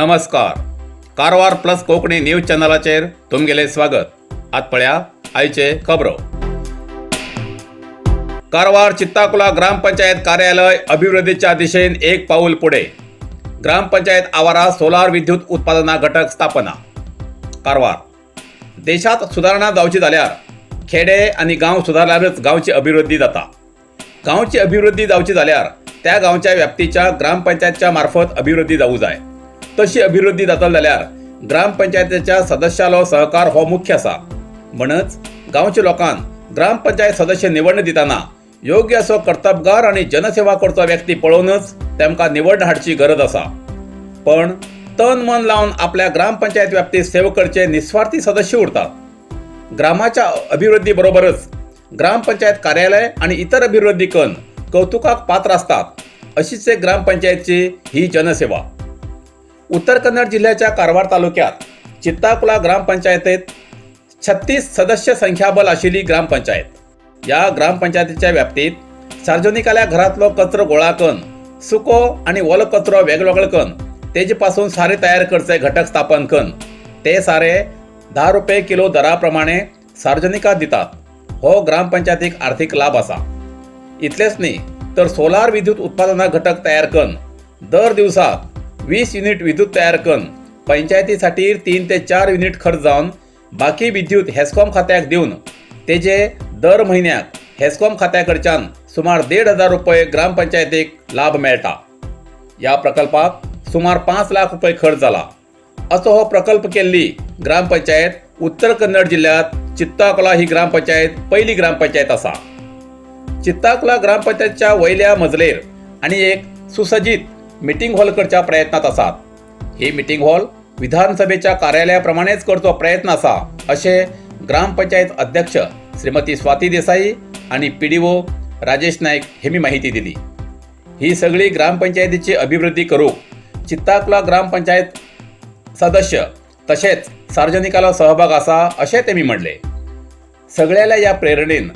नमस्कार. Karwar plus Konkani news चॅनलाचेर तुमगेले स्वागत. आत पळया आयचे खबरो. कारवार चित्ताकुला ग्रामपंचायत कार्यालय अभिवृद्धीच्या दिशेन एक पाऊल पुढे. ग्रामपंचायत आवारात सोलार विद्युत उत्पादना घटक स्थापना. कारवार. देशात सुधारणा जावची जाल्यार खेडे आनी गांव सुधारल्यारच गांवची अभिवृद्धी जाता. गांवची अभिवृद्धी जावची जाल्यार त्या गांवच्या व्याप्तीच्या ग्रामपंचायतच्या मार्फत अभिवृद्धी जावूं जाय. तशी अभिवृद्धी जातली जाल्यार ग्रामपंचायतीच्या सदस्यालो सहकार हो मुख्य आसा. म्हणूनच गांवच्या लोकांक ग्रामपंचायत सदस्य निवडणे दितना योग्य असो कर्तबगार आणि जनसेवा करचो व्यक्ती पळोवनच तांकां निवडून हाडची गरज आसा. पण तन मन लावन आपल्या ग्रामपंचायत व्याप्तीत सेवा करचे निस्वार्थी सदस्य उरतात. ग्रामाच्या अभिवृद्धी बरोबरच ग्रामपंचायत कार्यालय आणि इतर अभिवृद्धी करून कौतुकाक पात्र असतात. अशीच एक ग्रामपंचायतची ही जनसेवा. उत्तर कन्नड जिल्ह्याच्या कारवार तालुक्यात चित्ताकुला ग्रामपंचायतीत 36 सदस्य संख्याबल आशिल्ली ग्रामपंचायत. या ग्रामपंचायतीच्या व्याप्तीत सार्वजनिकाल्या घरातलो कचरो गोळा करून सुको आणि ओलो कचरो वेगवेगळो करून तेजे पासून सारे तयार करचे घटक स्थापन करून ते सारे 10 रुपये किलो दराप्रमाणे सार्वजनिकांक दितात. हो ग्रामपंचायतीक आर्थिक लाभ आसा. इतलेच न्ही तर सोलार विद्युत उत्पादना घटक तयार करून दर दिवसाक 20 युनिट विद्युत तयार करून पंचायतीसाठी 3 ते 4 युनिट खर्च जावन बाकी विद्युत हेस्कॉम खात्याक दिवन तेजे दर म्हयन्याक हेस्कॉम खात्या कडच्यान सुमार 1,500 रुपये ग्रामपंचायतीक लाभ मेळटा. या प्रकल्पाक सुमार 5 लाख रुपये खर्च जाला. असो हो प्रकल्प केल्ली ग्रामपंचायत उत्तर कन्नड जिल्ह्यात चित्ताकुला ही ग्रामपंचायत पहिली ग्रामपंचायत आसा. चित्ताकुला ग्रामपंचायतच्या वयल्या मजलेर आणि एक सुसज्जित मिटींग हॉल करच्या प्रयत्नात आसात. ही मिटींग हॉल विधानसभेच्या कार्यालयाप्रमाणेच करचो प्रयत्न आसा अशे ग्रामपंचायत अध्यक्ष श्रीमती स्वाती देसाई आणि PDO राजेश नाईक हेमी माहिती दिली. ही सगळी ग्रामपंचायतीची अभिवृद्धी करूंक चित्ताकुला ग्रामपंचायत सदस्य तसेच सार्वजनिकालो सहभाग आसा अशें तेमी म्हणले. सगळ्याल्या या प्रेरणेन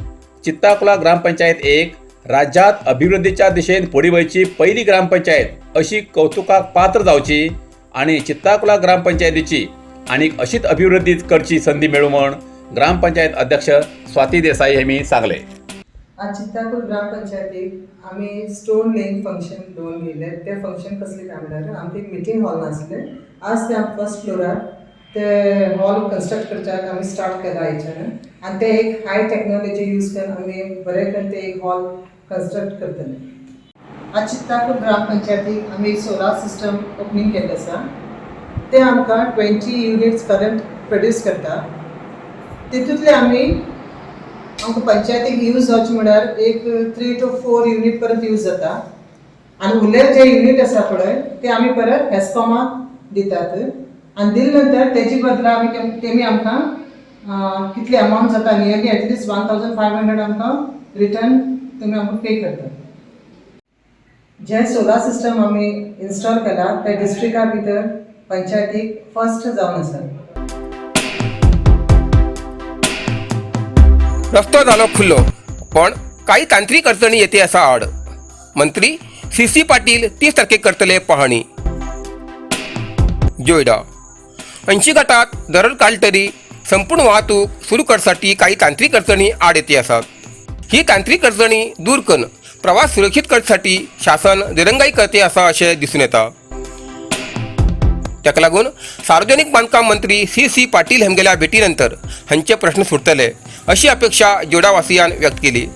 चित्ताकुला ग्रामपंचायत एक राज्यात अभिवृद्धीच्या दिशेन फुडें वयची पहिली ग्रामपंचायत अशी कौतुकाक पात्र जावची आणि चित्ताकुला ग्रामपंचायतीची आनीक अशीच अभिवृद्धी करची संधी मेळूं म्हण ग्रामपंचायत अध्यक्ष स्वाती देसाई हेमी सांगले. आज चित्ताकुला ग्रामपंचायतीक आमी स्टोन लेईंग फंक्शन दोन घेयले. ते फंक्शन कसले काय म्हणल्यार आमचे एक मिटींग हॉल नासले. आज ते आमी फर्स्ट फ्लोरार ते हॉल कंस्ट्रक्ट करच्याक आमी स्टार्ट केला हेच्यान आनी ते एक हाय टेक्नॉलॉजी यूज करून आमी बरे करून ते एक हॉल कंस्ट्रक्ट करतले. आज चित्ताकुला ग्रामपंचायतीक आमी सोलार सिस्टम ओपनिंग केल्लें आसा. ते आमकां 20 युनिट्स करंट प्रोड्यूस करता. तितूंतले आमकां पंचायतीक यूज जावचे म्हळ्यार एक 3 to 4 युनिट पर्यंत यूज जाता. आनी उरलेले जे युनिट आसा पळय ते आमी परत हेस्कॉमाक दितात. आनी दिले नंतर तेजे बदला तेमी आमकां कितले अमावंट जाता नियरली एटलीस्ट 1,500 आमकां रिटर्न तुमी आमकां पे करतात. जे सोलार सिस्टम आमी इन्स्टॉल केला ते डिस्ट्रिक्टा भितर पंचायतीक फर्स्ट जावन आसा. रस्तो झालो खुल्लो पण काही तांत्रिक अडचणी येते असा आड. मंत्री CC पाटील 30 तारखेक करतले पाहणी. जोयडा 80 गटात दरड काडटरी संपूर्ण वाहतूक सुरू करण्यासाठी काही तांत्रिक अडचणी आड येते असतात. ही तांत्रिक अडचणी दूर करून प्रवास सुरक्षित करण्यासाठी शासन दिरंगाई करते असा अशें दिसून येता. ताका लागून सार्वजनिक बांधकाम मंत्री CC पाटील हेमगेल्या भेटीनंतर हांचे प्रश्न सुटतले अशी अपेक्षा जोडावासियान व्यक्त केली.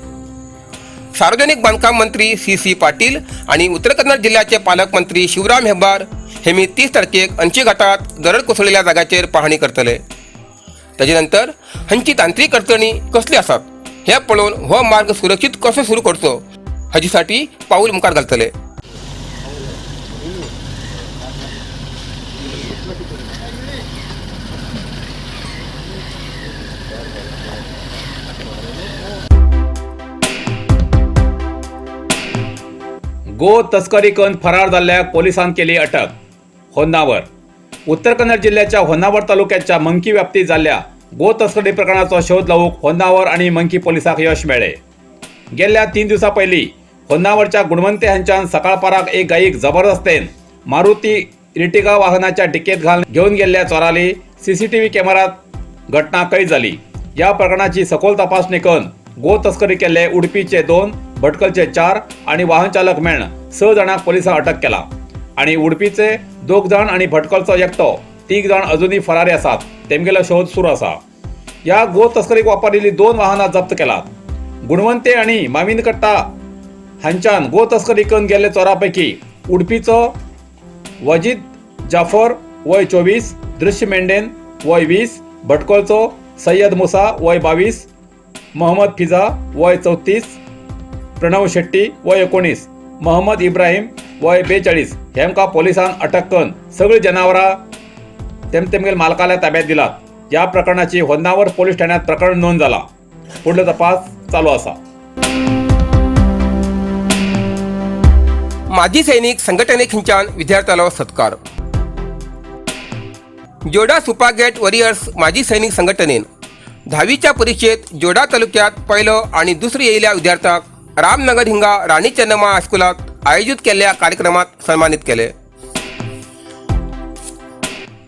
सार्वजनिक बांधकाम मंत्री CC पाटील आणि उत्तर कन्नड जिल्ह्याचे पालकमंत्री शिवराम हेब्बार हेमी 30 तारखेक 80 गटात दरड कोसळलेल्या जाग्याचेर पाहणी करतले. ताजे हांची तांत्रिक अडचणी कसली आसात हे पळोवन हो मार्ग सुरक्षीत कसो सुरू करचो हाचेसाठी पाऊल मुखार घालतले. गो तस्करी करून फरार जाल्ल्या पोलिसांन केली अटक. होन्नावर. उत्तर कन्नड जिल्ह्याच्या होन्नावर तालुक्याच्या मंकी व्याप्तीत जाल्ल्या गो तस्करी प्रकरणाचो शोध लावूक होन्नावर आणि मंकी पोलिसांक यश मेळ्ळें. गेल्या 3 दिवसां पयलीं होन्नावरच्या गुणवंते हांच्यान सकाळपाराक एक गायीक जबरदस्तेन मारुती इर्टिगा वाहनाच्या डिक्कीत घेऊन गेलेल्या चोराली CCTV कॅमेरात घटना कैद झाली. या प्रकरणाची सखोल तपासणी करून गो तस्करी केले उडपीचे 2, भटकलचे 4 आणि वाहन चालक मेळ्ळ 6 जाणांक पोलिसांनी अटक केला आणि उडपीचे 2 जाण आणि भटकलचो एकटो 3 जाण अजूनही फरारी आसात. तेमगेलो शोध सुरू आसा. या गो तस्करीक वापरलेली 2 वाहनां जप्त केलात. गुणवंते आणि मामिनकट्टा हांच्यान गो तस्करी करून गेल्ले चोरांपैकी उडपीचो वजीद जाफर वय 24, दृश्य मेंढेन वय 20, भटकलचो सय्यद मुसा वय 22, मोहम्मद फिजा वय 34, प्रणव शेट्टी वय 19, मोहम्मद इब्राहिम वय 42 हेमकां पोलिसांन अटक करून सगळीं जनावरां तेमगेल मालकाल्या ताब्यात दिलात. या प्रकरणाची होन्नावर पोलीस ठाण्यात प्रकरण नोंद जाला. पुढलो तपास चालू आसा. माजी सैनिक संघटनेखिंच्यान विद्यार्थ्यालो सत्कार. जोडा सुपागेट वॉरियर्स माजी सैनिक संघटनेन 10वीच्या परीक्षेत जोडा तालुक्यात पहिलो आणि दुसरो येयल्या विद्यार्थ्यांक रामनगर हिंगा राणी चेन्नम्मा हायस्कुलात आयोजित केल्ल्या कार्यक्रमात सन्मानित केले.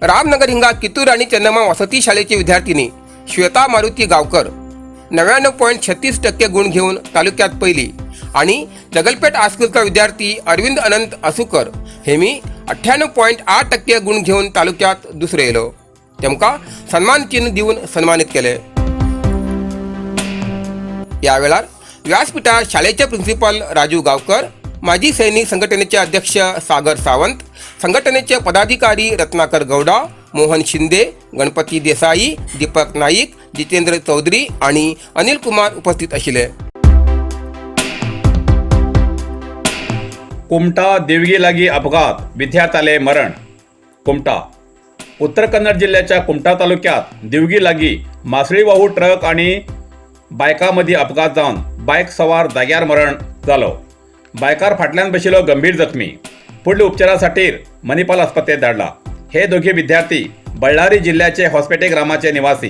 रामनगर हिंगा कित्तूर राणी चेन्नम्मा वसती शाळेची विद्यार्थिनी श्वेता मारुती गावकर 99.36% गुण घेऊन तालुक्यात पहिली आणि जगलपेठ हायस्कूलचा विद्यार्थी अरविंद अनंत आसुकर हेमी 98.8% गुण घेऊन तालुक्यात दुसरे येलो. तेमकां सन्मान चिन्ह दिवन सन्मानित केले. या वेळार व्यासपीठार शाळेचे प्रिन्सिपल राजू गावकर, माजी सैनिक संघटनेचे अध्यक्ष सागर सावंत, संघटनेचे पदाधिकारी रत्नाकर गौडा, मोहन शिंदे, गणपती देसाई, दीपक नाईक, जितेंद्र चौधरी आणि अनिल कुमार उपस्थित आशिल्ले. कुमटा देवगी लागी अपघात, विद्यार्थ्याले मरण. कुमटा उत्तर कन्नड जिल्ह्याच्या कुमटा तालुक्यात देवगी लागी मासळी वाहू ट्रक आणि बायकांमदी अपघात जावन बायक सवार जाग्यार मरण जालो. बायकार फाटल्यान बशिल्लो गंभीर जखमी. पुढील उपचारासाठी मणिपाल आस्पत्रेत धाडला. हे दोघे विद्यार्थी बಳ್ಳारी जिल्ह्याचे हॉस्पेटे ग्रामाचे निवासी.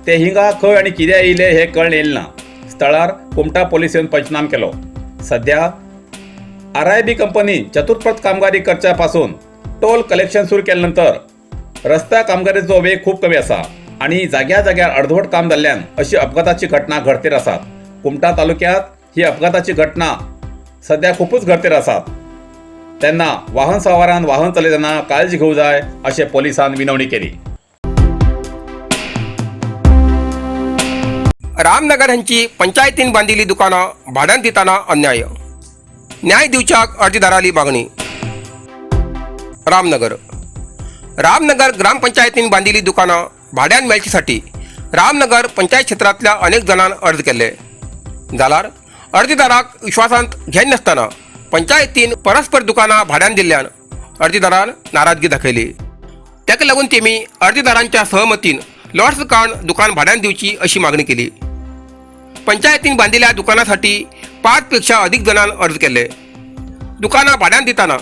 ते हिंगा खंय आणि कित्याक येयले हे कळून येयले ना. स्थळार कुमटा पोलिसांनी पंचनाम केलो. सध्या RIB कंपनी चतुष्पथ कामगारी करच्या पासून टोल कलेक्शन सुरू केल्यानंतर रस्त्या कामगारीचो वेग खूप कमी आसा आणि जाग्या जाग्यार अर्धवट काम जाल्ल्यान अशी अपघाताची घटना घडतेर आसात. कुमटा तालुक्यात ही अपघाताची घटना सध्या खूपच घडतेर आसात. तेन्ना वाहन सवारान वाहन चलयतना काळजी घेवूं जाय अशें पोलिसांनी विनवणी केली. रामनगर हांची पंचायतीन बांदिल्ली दुकानां भाड्यान दिताना अन्याय. न्याय दिवच्याक अर्जदाराली मागणी. रामनगर ग्रामपंचायतीन बांदिल्ली दुकानां भाड्यान मेळचेसाठी रामनगर पंचायत क्षेत्रांतल्या अनेक जणांन अर्ज केले. जाल्यार अर्जदाराक विश्वासांत घेयन नासतना पंचायतीन परस्पर दुकानां भाड्यान दिल्ल्यान अर्जदारान नाराजगी दाखयली. तेका लागून तेमी अर्जदारांच्या सहमतीन लॉट्स काडून दुकान भाड्यान दिवची अशी मागणी केली. पंचायतीन बांदिल्ल्या दुकानासाठी 5 पेक्षा अधिक जणांन अर्ज केले. दुकानां भाड्यान दिताना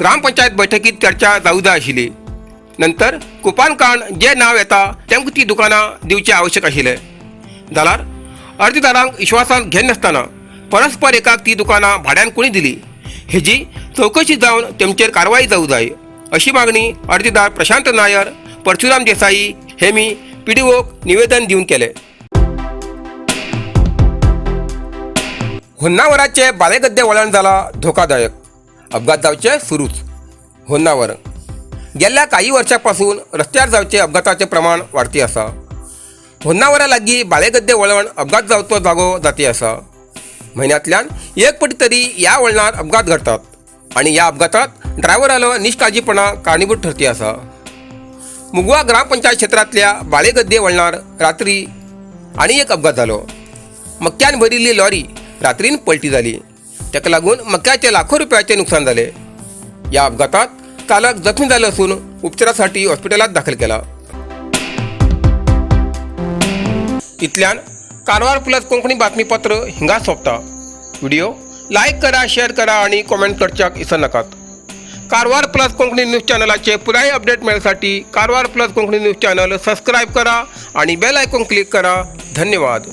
ग्रामपंचायत बैठकीत चर्चा जावूं जाय आशिल्ली. नंतर कुपान काडून जे नाव येता तेमकां ती दुकानां दिवचे आवश्यक आशिल्ले. जाल्यार अर्जदारांक विश्वासांत घेयन नासतना परस्पर एकाक ती दुकानां भाड्यान कोणी दिली हेजी चवकशी जावन तेमचेर कारवाई जावूं जाय अशी मागणी अर्जदार प्रशांत नायर, परशुराम देसाई हेमी PDOक निवेदन दिवन केले. होन्नावराचे बालेगद्दे वळण जाला धोकादायक. अपघात जावचे सुरूच. होन्नावर गेल्या काही वर्षांपासून रस्त्यार जावचे अपघाताचे प्रमाण वाडती आसा. होन्नावरा लागीं बालेगद्दे वळण अपघात जावचो जागो जाती आसा. म्हयन्यांतल्यान एक पटी तरी ह्या वळणार अपघात घडटात आणि ह्या अपघातात ड्रायव्हरालो निश्काळजीपणा कारणीभूत ठरती आसा. मुगवा ग्रामपंचायत क्षेत्रांतल्या बालेगद्दे वळणार रात्री आनी एक अपघात जालो. मक्क्यान भरिल्ली लॉरी रात्रीन पलटी जाली. तेका लागून मक्याचे लाखो रुपयाचे नुकसान जाले. ह्या अपघातात चालक जखमी जालो असून उपचारासाठी हॉस्पिटलात दाखल केला. इतल्यान कारवार प्लस कोंकणी बातमीपत्र हिंगा सोंपता. व्हिडिओ लाईक करा, शेअर करा आणि कॉमेंट करच्याक विसरू नाकात. कारवार प्लस कोंकणी न्यूज चॅनलाचे पुराय अपडेट मेळसाठी Karwar plus Konkani news channel subscribe करा आणि बेल आयकॉन क्लिक करा. धन्यवाद.